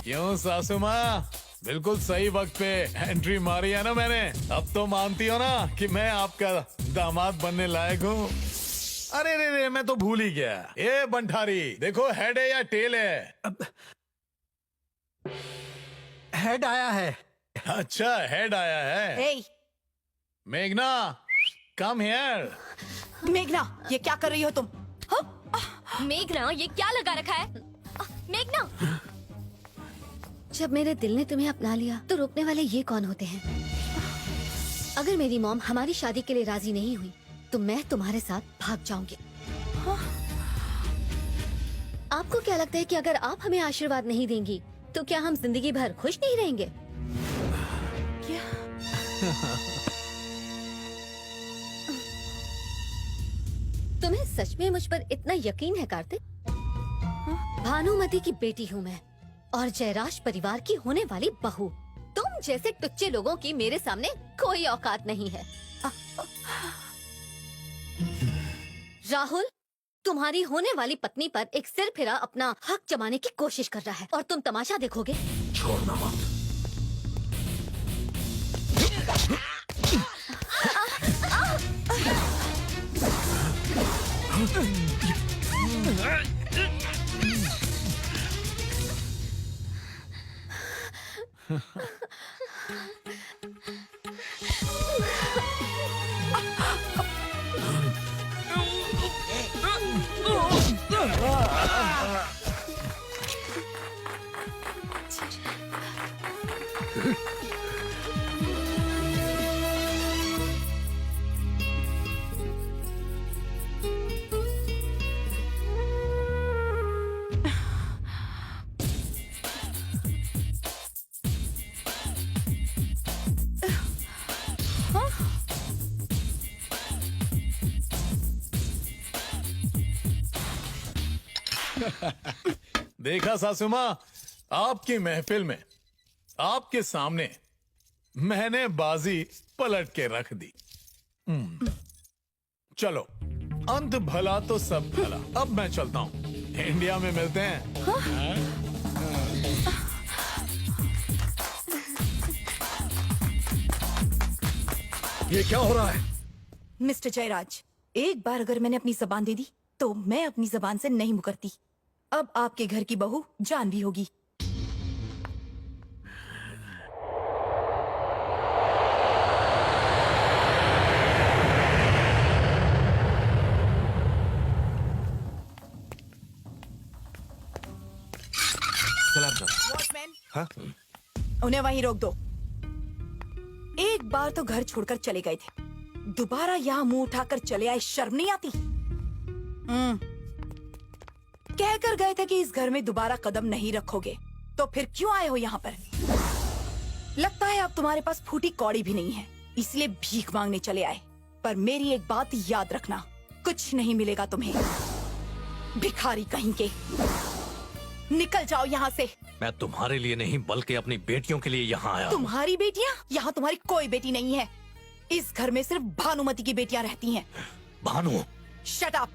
क्यों सासू माँ, बिल्कुल सही वक्त पे एंट्री मारी है ना मैंने। अब तो मानती हो ना कि मैं आपका दामाद बनने लायक हूँ। अरे रे रे, मैं तो भूल ही गया। ये बंठारी, देखो हेड है या टेल है? हेड आया है। अच्छा, हेड आया है। हे मेघना, कम हियर। मेघना, ये क्या कर रही हो तुम? मेघना, ये क्या लगा रखा है? मेघना, जब मेरे दिल ने तुम्हें अपना लिया तो रोकने वाले ये कौन होते हैं? अगर मेरी मॉम हमारी शादी के लिए राजी नहीं हुई तो मैं तुम्हारे साथ भाग जाऊंगी। आपको क्या लगता है कि अगर आप हमें आशीर्वाद नहीं देंगी तो क्या हम जिंदगी भर खुश नहीं रहेंगे? क्या? तुम्हें सच में मुझ पर इतना यकीन है कार्तिक? भानुमति की बेटी हूँ मैं और जयराज परिवार की होने वाली बहू। तुम जैसे टुच्चे लोगों की मेरे सामने कोई औकात नहीं है। राहुल, तुम्हारी होने वाली पत्नी पर एक सिर फिरा अपना हक जमाने की कोशिश कर रहा है और तुम तमाशा देखोगे। छोड़ना मत। देखा सासू माँ, आपकी महफिल में आपके सामने मैंने बाजी पलट के रख दी। चलो, अंत भला तो सब भला। अब मैं चलता हूँ, इंडिया में मिलते हैं। ये क्या हो रहा है? मिस्टर जयराज, एक बार अगर मैंने अपनी जबान दे दी तो मैं अपनी जबान से नहीं मुकरती। अब आपके घर की बहू जानवी होगी। सलाम सर। वॉचमैन, हाँ? उन्हें वहीं रोक दो। एक बार तो घर छोड़कर चले गए थे, दोबारा यहाँ मुंह उठाकर चले आए, शर्म नहीं आती? कहकर गए थे कि इस घर में दोबारा कदम नहीं रखोगे, तो फिर क्यों आए हो यहाँ पर? लगता है अब तुम्हारे पास फूटी कौड़ी भी नहीं है, इसलिए भीख मांगने चले आए। पर मेरी एक बात याद रखना, कुछ नहीं मिलेगा तुम्हें, भिखारी कहीं के। निकल जाओ यहाँ से। मैं तुम्हारे लिए नहीं बल्कि अपनी बेटियों के लिए यहाँ आया हूँ। तुम्हारी बेटियाँ? यहाँ तुम्हारी कोई बेटी नहीं है। इस घर में सिर्फ भानुमति की बेटियाँ रहती हैं। Bhanu, shut up!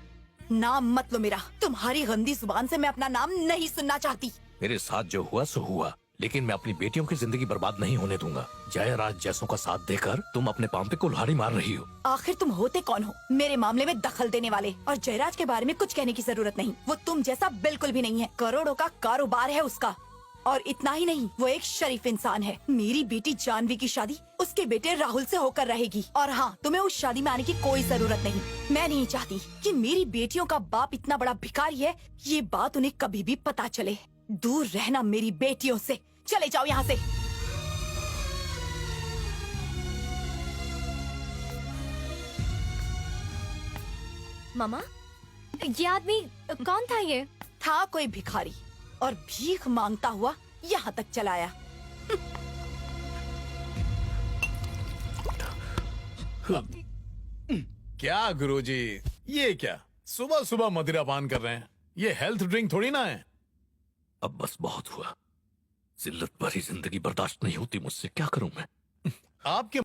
नाम मत लो मेरा। तुम्हारी गंदी जुबान से मैं अपना नाम नहीं सुनना चाहती। मेरे साथ जो हुआ सो हुआ, लेकिन मैं अपनी बेटियों की जिंदगी बर्बाद नहीं होने दूंगा। जयराज जैसों का साथ देकर तुम अपने पांव पे कुल्हाड़ी मार रही हो। आखिर तुम होते कौन हो मेरे मामले में दखल देने वाले? और जयराज के बारे में कुछ कहने की जरूरत नहीं, वो तुम जैसा बिल्कुल भी नहीं है। करोड़ों का कारोबार है उसका, और इतना ही नहीं, वो एक शरीफ इंसान है। मेरी बेटी जानवी की शादी उसके बेटे राहुल से होकर रहेगी। और हाँ, तुम्हें उस शादी में आने की कोई जरूरत नहीं। मैं नहीं चाहती कि मेरी बेटियों का बाप इतना बड़ा भिखारी है, ये बात उन्हें कभी भी पता चले। दूर रहना मेरी बेटियों से। चले जाओ यहाँ से। मामा, ये आदमी कौन था? ये था कोई भिखारी, और भीख मांगता हुआ यहाँ तक चला आया। क्या गुरुजी, ये क्या सुबह सुबह मदिरा पान कर रहे हैं? ये हेल्थ ड्रिंक थोड़ी ना है। अब बस बहुत हुआ। जिल्लत भरी जिंदगी बर्दाश्त नहीं होती मुझसे, क्या करूं मैं? आपके